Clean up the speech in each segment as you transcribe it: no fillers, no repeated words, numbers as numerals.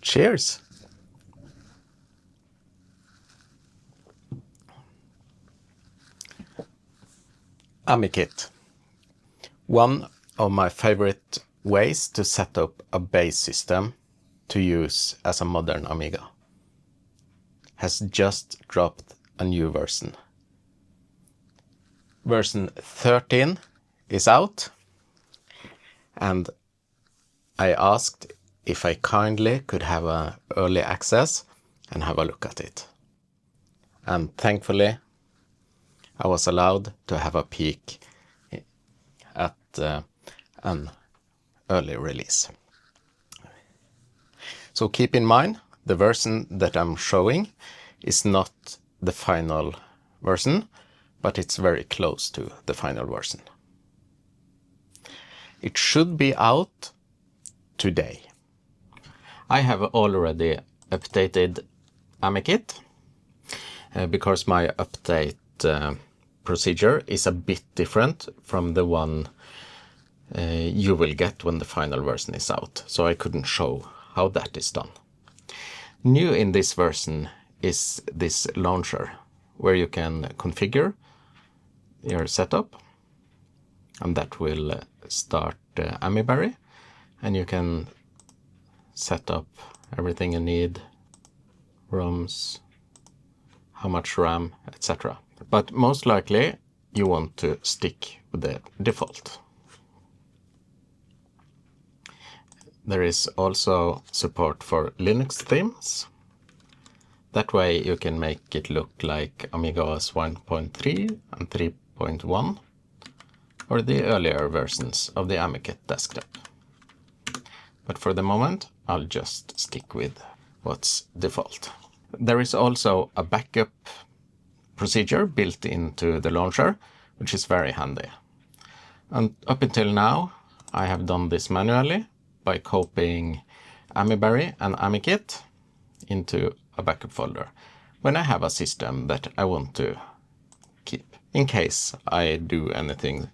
Cheers! AmiKit. One of my favorite ways to set up a base system to use as a modern Amiga has just dropped a new version. Version 13 is out, and I asked if I kindly could have an early access and have a look at it. And thankfully, I was allowed to have a peek at an early release. So keep in mind, the version that I'm showing is not the final version, but it's very close to the final version. It should be out today. I have already updated AmiKit because my update procedure is a bit different from the one you will get when the final version is out, so I couldn't show how that is done. New in this version is this launcher, where you can configure your setup, and that will start Amiberry, and you can set up everything you need, ROMs, how much RAM, etc. But most likely you want to stick with the default. There is also support for Linux themes. That way you can make it look like Amiga OS 1.3 and 3.1 or the earlier versions of the AmiKit desktop. But for the moment, I'll just stick with what's default. There is also a backup procedure built into the launcher, which is very handy. And up until now, I have done this manually by copying Amiberry and AmiKit into a backup folder when I have a system that I want to keep, in case I do anything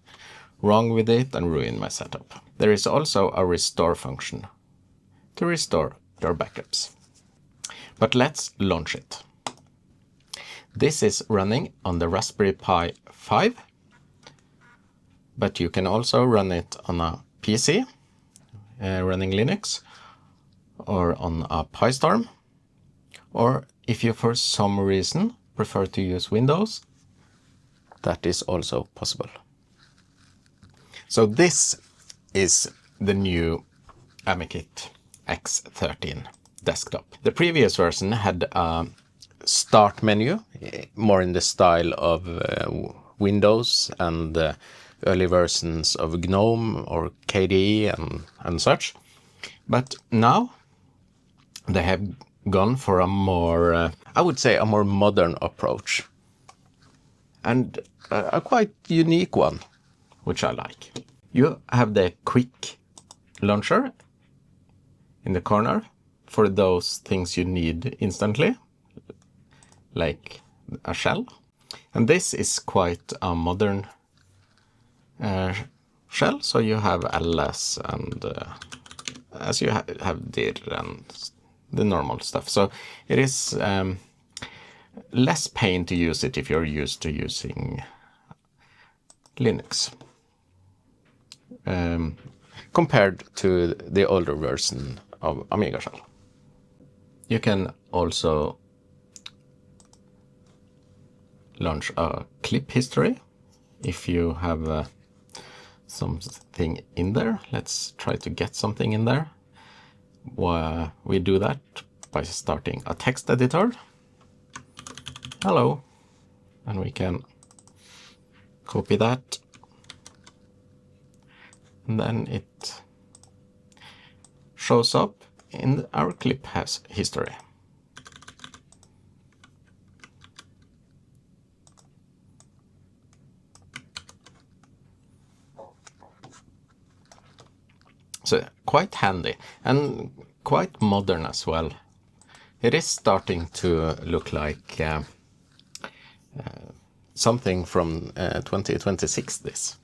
wrong with it and ruin my setup. There is also a restore function to restore your backups. But let's launch it. This is running on the Raspberry Pi 5, but you can also run it on a PC running Linux, or on a PiStorm, or if you for some reason prefer to use Windows, that is also possible. So this is the new AmiKit X13 desktop. The previous version had a start menu, more in the style of Windows and early versions of GNOME or KDE and such. But now they have gone for a more, I would say, a more modern approach. And a quite unique one, which I like. You have the quick launcher in the corner for those things you need instantly, like a shell. And this is quite a modern shell, so you have ls and as you have dir and the normal stuff. So it is less pain to use it if you're used to using Linux compared to the older version of Amiga shell. You can also launch a clip history if you have something in there. Let's try to get something in there. We do that by starting a text editor. Hello. And we can copy that. And then it shows up in our clip history. So quite handy and quite modern as well. It is starting to look like something from 2026, this.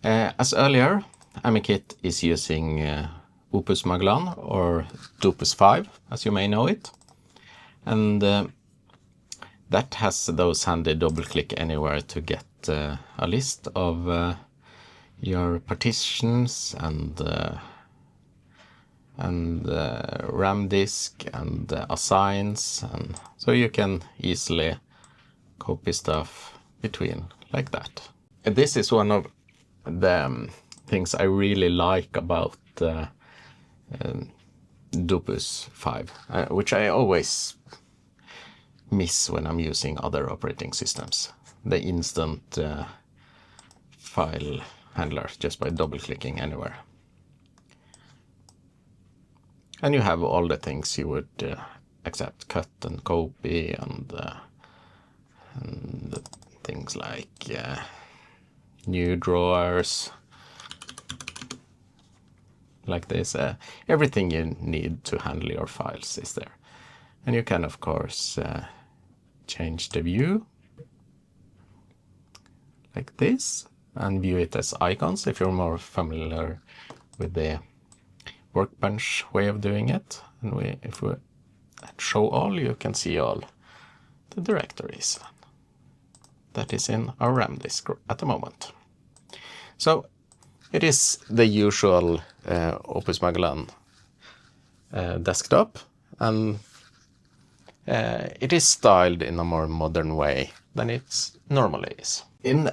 As earlier, AmiKit is using Opus Magellan, or Opus 5, as you may know it. And that has those handy double-click anywhere to get a list of your partitions and RAM disk and assigns, and so you can easily copy stuff between like that. And this is one of the things I really like about Opus 5, which I always miss when I'm using other operating systems. The instant file handler just by double-clicking anywhere. And you have all the things you would accept, cut and copy, and things like new drawers, like this. Everything you need to handle your files is there. And you can, of course, change the view like this and view it as icons if you're more familiar with the workbench way of doing it. And if we show all, you can see all the directories that is in our RAM disk at the moment. So it is the usual Opus Magellan desktop, and it is styled in a more modern way than it normally is. In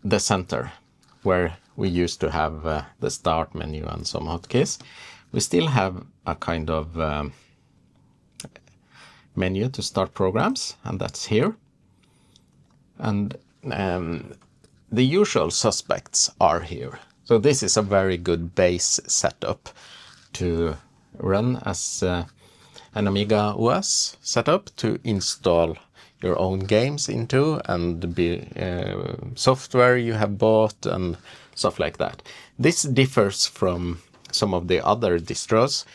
the center, where we used to have the start menu and some hotkeys, we still have a kind of menu to start programs, and that's here. And the usual suspects are here. So this is a very good base setup to run as an Amiga OS setup to install your own games into, and be software you have bought and stuff like that. This differs from some of the other distros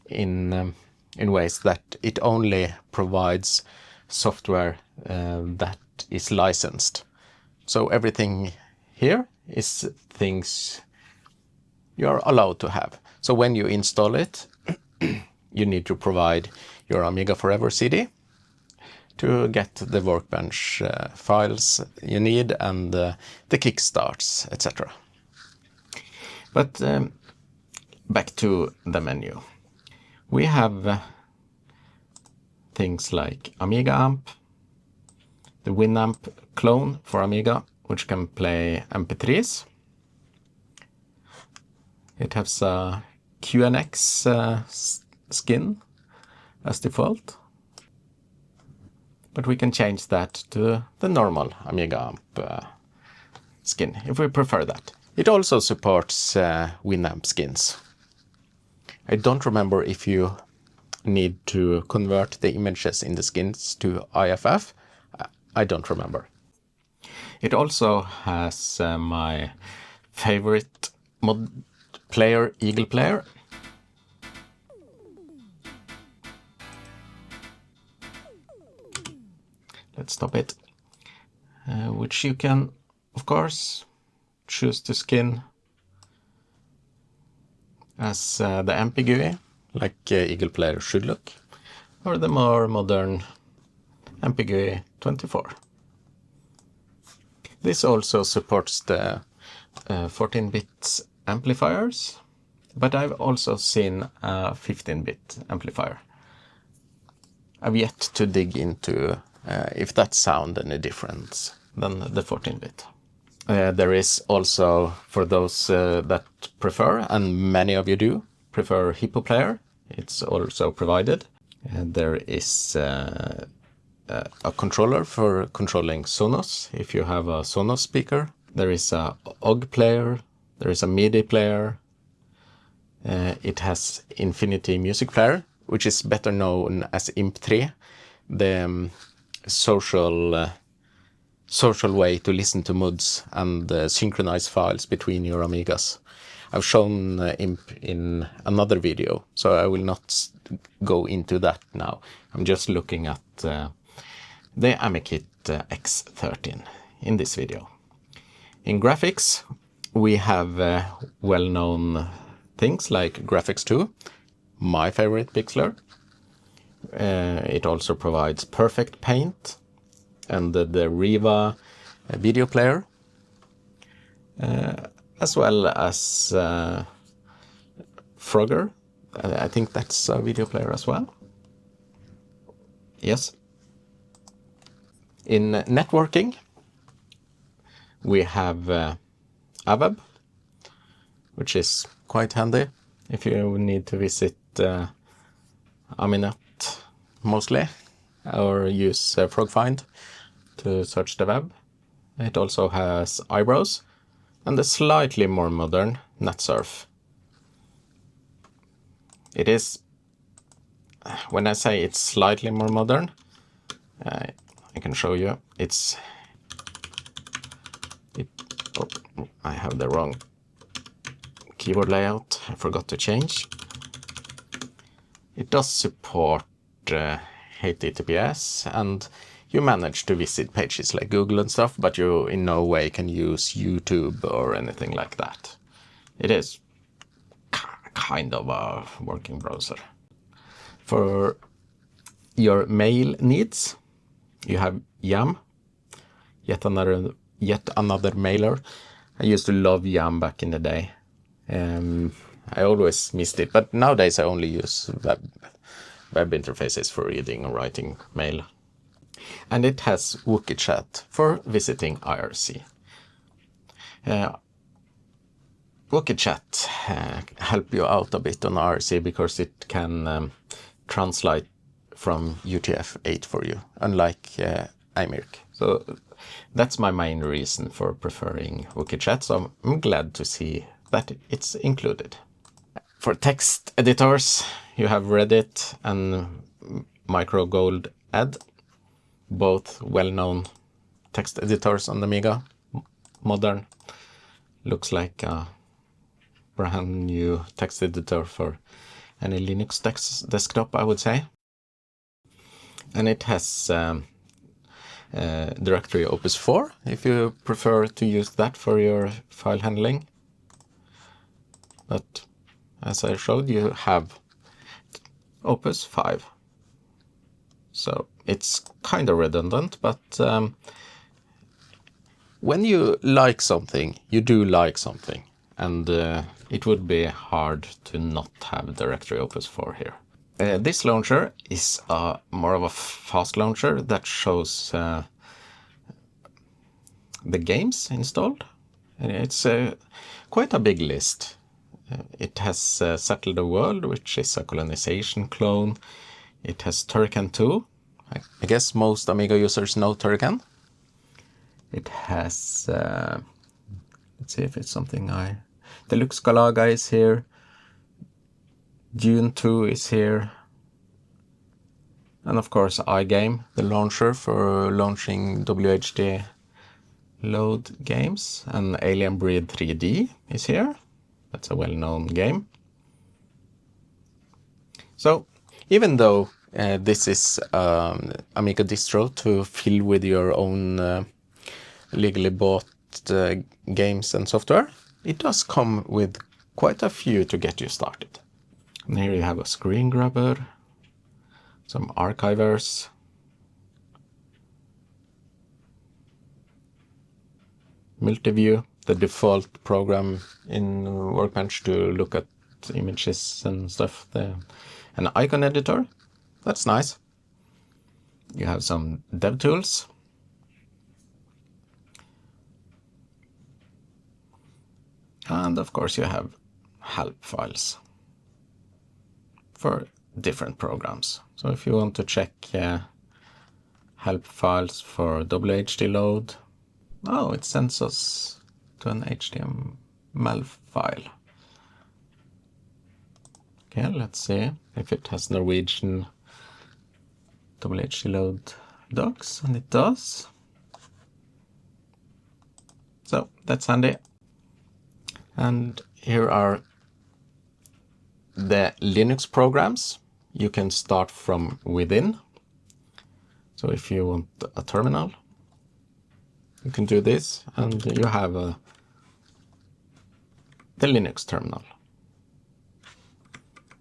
in ways that it only provides software that is licensed. So everything here is things you're allowed to have. So when you install it, you need to provide your Amiga Forever CD to get the workbench files you need and the kickstarts, etc. But back to the menu. We have things like Amiga Amp, the Winamp clone for Amiga, which can play MP3s. It has a QNX skin as default, but we can change that to the normal Amiga Amp skin if we prefer that. It also supports Winamp skins. I don't remember if you need to convert the images in the skins to IFF. I don't remember. It also has my favorite mod player, Eagle Player. Let's stop it. Which you can, of course, choose to skin as the MP GUI, like Eagle Player should look, or the more modern MP GUI 24. This also supports the 14-bit amplifiers, but I've also seen a 15-bit amplifier. I've yet to dig into if that sound any different than the 14-bit. There is also, for those that prefer, and many of you do, prefer Hippo Player, it's also provided. There is a controller for controlling Sonos, if you have a Sonos speaker. There is a OGG player, there is a MIDI player. It has Infinity Music Player, which is better known as IMP3, the social way to listen to moods and synchronize files between your Amigas. I've shown IMP in another video, so I will not go into that now. I'm just looking at the AmiKit X13 in this video. In graphics, we have well-known things like graphics 2, my favorite pixeler. It also provides Perfect Paint and the Riva video player, as well as Frogger. I think that's a video player as well. Yes. In networking, we have AWeb, which is quite handy if you need to visit Aminet mostly, or use FrogFind to search the web. It also has Eyebrows and the slightly more modern NetSurf. It is, when I say it's slightly more modern, I can show you. Oh, I have the wrong keyboard layout. I forgot to change. It does support HTTPS, and you manage to visit pages like Google and stuff, but you in no way can use YouTube or anything like that. It is kind of a working browser. For your mail needs, you have Yam, yet another mailer. I used to love Yam back in the day. I always missed it, but nowadays I only use web interfaces for reading or writing mail. And it has Wookie Chat for visiting IRC. Wookie Chat help you out a bit on IRC because it can translate from UTF-8 for you, unlike iMirc. So that's my main reason for preferring Wookie Chat, so I'm glad to see that it's included. For text editors, you have Reddit and MicroGold-Ed, both well-known text editors on the Amiga. Modern, looks like a brand new text editor for any Linux desktop, I would say. And it has directory Opus 4, if you prefer to use that for your file handling. But as I showed, you have Opus 5. So it's kind of redundant, but when you like something, you do like something. And it would be hard to not have directory Opus 4 here. This launcher is more of a fast launcher that shows the games installed. It's quite a big list. It has Settle the World, which is a colonization clone. It has Turrican 2. I guess most Amiga users know Turrican. It has, let's see if it's something Deluxe Galaga is here. Dune 2 is here. And of course iGame, the launcher for launching WHD load games. And Alien Breed 3D is here. That's a well-known game. So even though this is Amiga distro to fill with your own legally bought games and software, it does come with quite a few to get you started. And here you have a screen grabber, some archivers, Multiview, the default program in Workbench to look at images and stuff. An icon editor, that's nice. You have some dev tools. And of course you have help files for different programs. So if you want to check help files for WHD load, it sends us to an HTML file. Okay, let's see if it has Norwegian WHD load docs, and it does. So that's handy. And here are the Linux programs you can start from within. So if you want a terminal, you can do this, and you have the Linux terminal.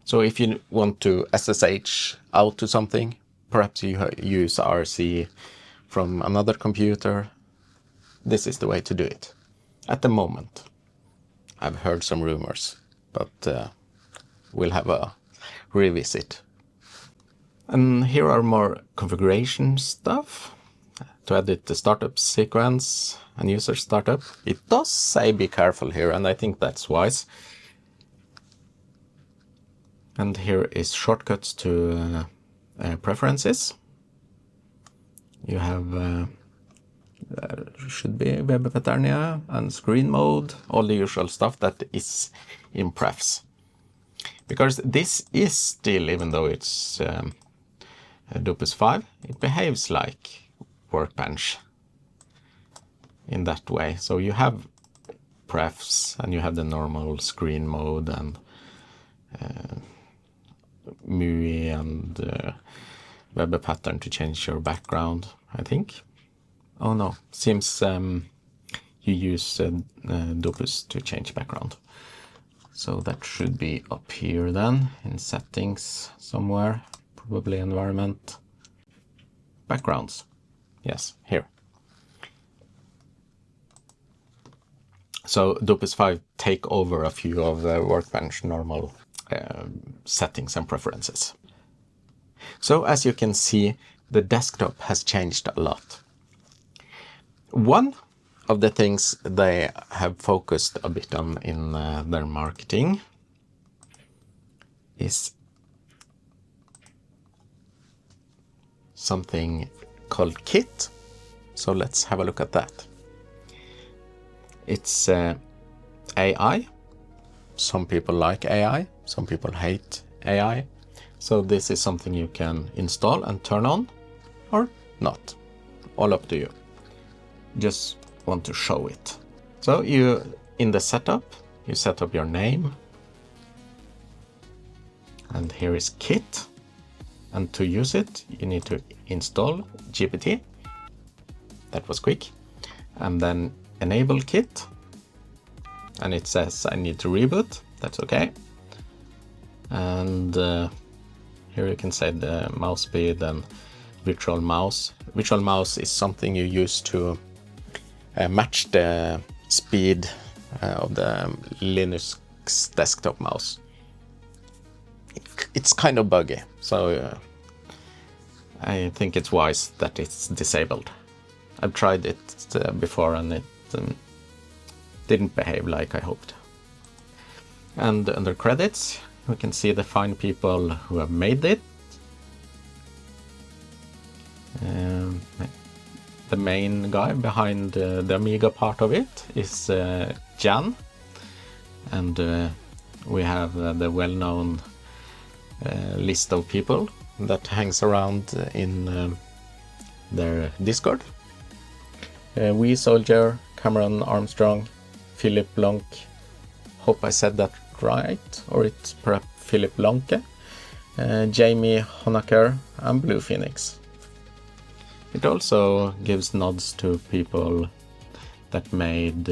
So if you want to SSH out to something, perhaps you use RC from another computer, this is the way to do it. At the moment, I've heard some rumors, but we'll have a revisit. And here are more configuration stuff. To edit the startup sequence and user startup. It does say be careful here, and I think that's wise. And here is shortcuts to preferences. You have should be web paternia and screen mode, all the usual stuff that is in prefs. Because this is still, even though it's Opus 5, it behaves like Workbench in that way. So you have prefs and you have the normal screen mode and MUI and web pattern to change your background, I think. Oh no, seems you use Opus to change background. So that should be up here then, in settings somewhere, probably environment, backgrounds. Yes, here. So Opus 5 take over a few of the Workbench normal settings and preferences. So as you can see, the desktop has changed a lot. One of the things they have focused a bit on in their marketing is something called Kit. So let's have a look at that. It's AI. Some people like AI, some people hate AI. So this is something you can install and turn on or not. All up to you. Just want to show it. So you, in the setup, you set up your name. And here is Kit. And to use it, you need to install GPT. That was quick. And then enable Kit. And it says I need to reboot. That's okay. And here you can set the mouse speed and virtual mouse. Virtual mouse is something you use to match the speed of the Linux desktop mouse. It's kind of buggy, so I think it's wise that it's disabled. I've tried it before and it didn't behave like I hoped. And under credits, we can see the fine people who have made it. The main guy behind the Amiga part of it is Jan, and we have the well-known list of people that hangs around in their Discord. We Soldier, Cameron Armstrong, Philip Lonk, hope I said that right, or it's perhaps Philip Lonke, Jamie Honaker, and Blue Phoenix. It also gives nods to people that made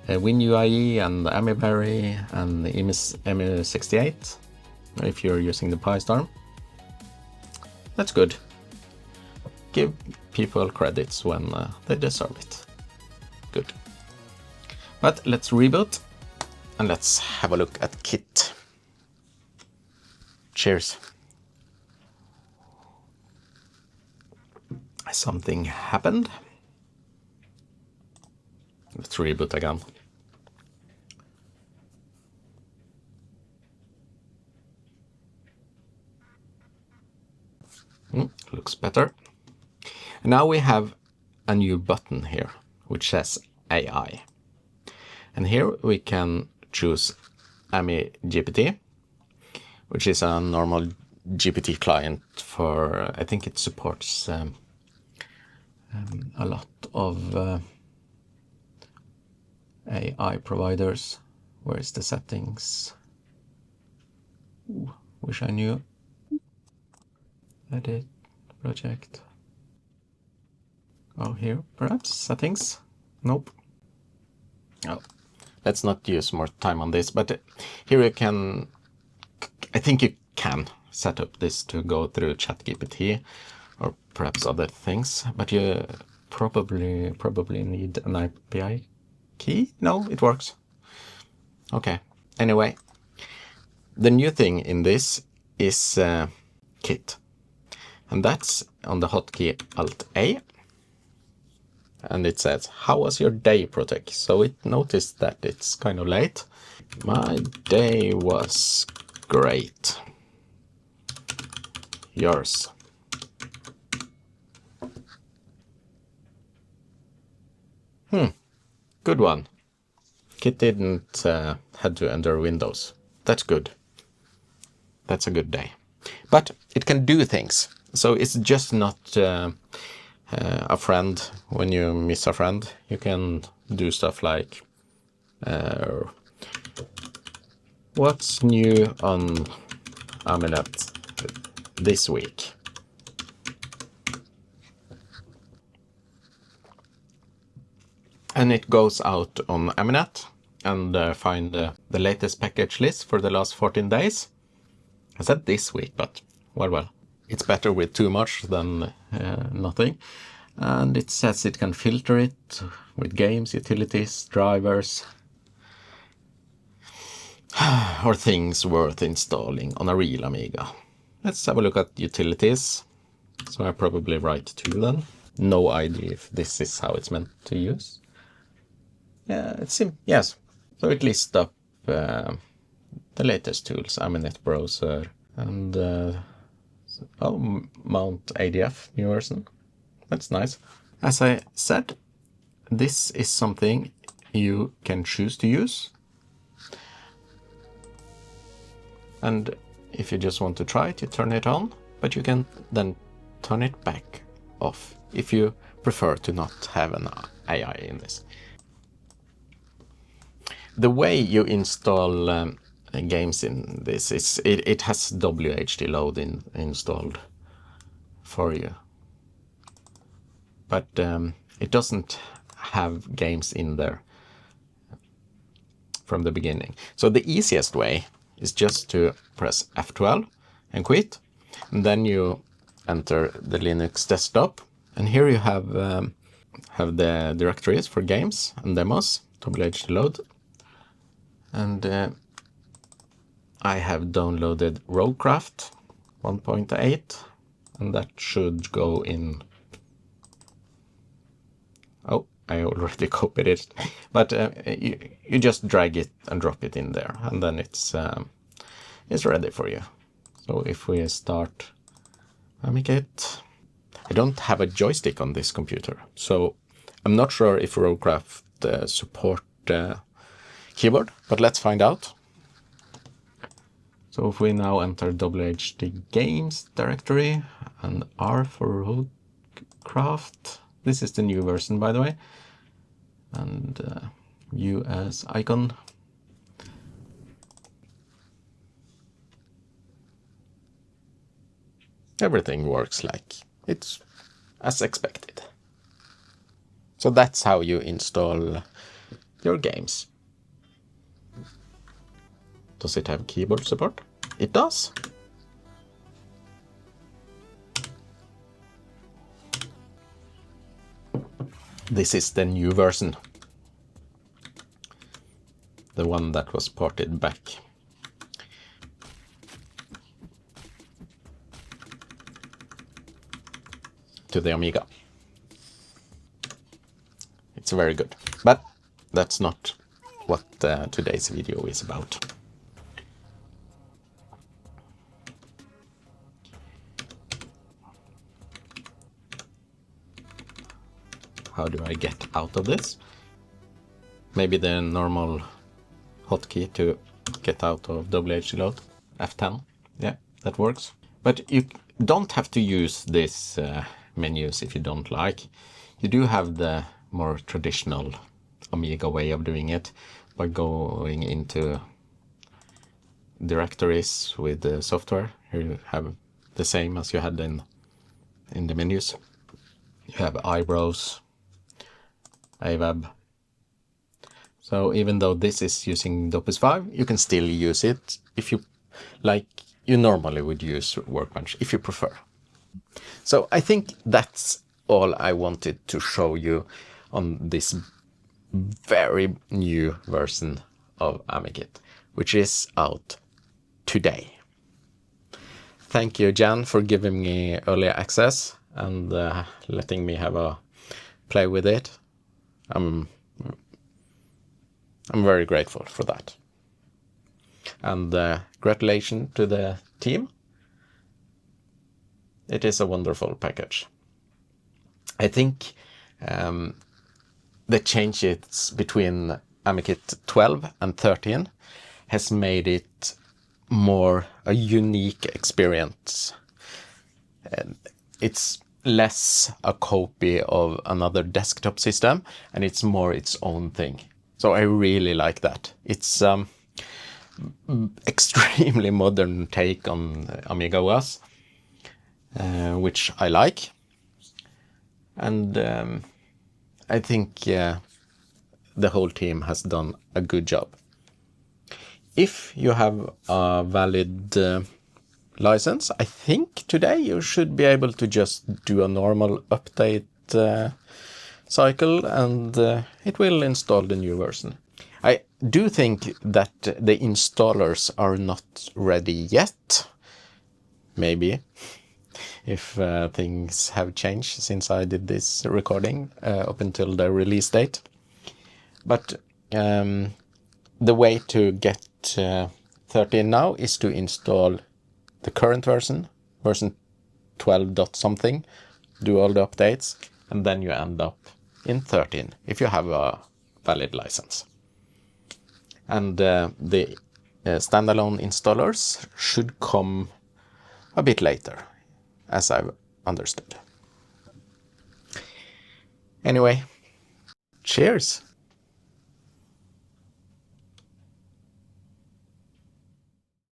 WinUIE and AmiBerry and Emi68, if you're using the PyStorm. That's good. Give people credits when they deserve it. Good. But let's reboot and let's have a look at Kit. Cheers. Something happened. Let's reboot again. Looks better. Now we have a new button here, which says AI. And here we can choose AmiGPT, which is a normal GPT client for, I think it supports a lot of AI providers. Where is the settings? Ooh, wish I knew. Edit, project. Oh, here, perhaps, settings? Nope. Oh, let's not use more time on this, but here you can, I think you can set up this to go through ChatGPT or perhaps other things, but you probably need an API key. No, it works. Okay. Anyway, the new thing in this is Kit, and that's on the hotkey Alt-A, and it says, "How was your day, Proteque?" So it noticed that it's kind of late. My day was great. Yours. Good one. Kit didn't had to enter Windows. That's good. That's a good day. But it can do things. So it's just not a friend. When you miss a friend, you can do stuff like what's new on AmiNet this week? And it goes out on AmiNet and find the latest package list for the last 14 days. I said this week, but well. It's better with too much than nothing. And it says it can filter it with games, utilities, drivers, or things worth installing on a real Amiga. Let's have a look at utilities. So I probably write 2 then. No idea if this is how it's meant to use. Yeah, it seems, yes. So it lists up the latest tools, AmiNet browser, and Mount ADF, new version. That's nice. As I said, this is something you can choose to use. And if you just want to try it, you turn it on, but you can then turn it back off if you prefer to not have an AI in this. The way you install games in this is it has WHD load installed for you, but it doesn't have games in there from the beginning. So the easiest way is just to press F12 and quit, and then you enter the Linux desktop, and here you have the directories for games and demos, WHD load. And I have downloaded Roguecraft 1.8, and that should go in. Oh, I already copied it, but you just drag it and drop it in there, and then it's ready for you. So if we start AmiKit, I don't have a joystick on this computer, so I'm not sure if Roguecraft support keyboard, but let's find out. So if we now enter WHD games directory and R for Roguecraft, this is the new version, by the way, and US icon. Everything works like it's as expected. So that's how you install your games. Does it have keyboard support? It does. This is the new version. The one that was ported back. To the Amiga. It's very good. But that's not what today's video is about. How do I get out of this? Maybe the normal hotkey to get out of WHD load, F10. Yeah, that works. But you don't have to use these menus if you don't like. You do have the more traditional Amiga way of doing it by going into directories with the software. Here you have the same as you had in the menus. You have iBrowse, iWeb, So even though this is using the Opus 5, you can still use it if you like you normally would use Workbench, if you prefer. So I think that's all I wanted to show you on this very new version of AmiKit, which is out today. Thank you, Jan, for giving me early access and letting me have a play with it. I'm very grateful for that. And congratulations to the team. It is a wonderful package. I think the changes between AmiKit 12 and 13 has made it more a unique experience. It's less a copy of another desktop system, and it's more its own thing. So I really like that. It's extremely modern take on Amiga OS, which I like. And I think the whole team has done a good job. If you have a valid license, I think today you should be able to just do a normal update cycle, and it will install the new version. I do think that the installers are not ready yet. Maybe, if things have changed since I did this recording up until the release date. But the way to get 13 now is to install the current version 12 dot something, do all the updates, and then you end up in 13 if you have a valid license. And the standalone installers should come a bit later, as I've understood. Anyway, cheers!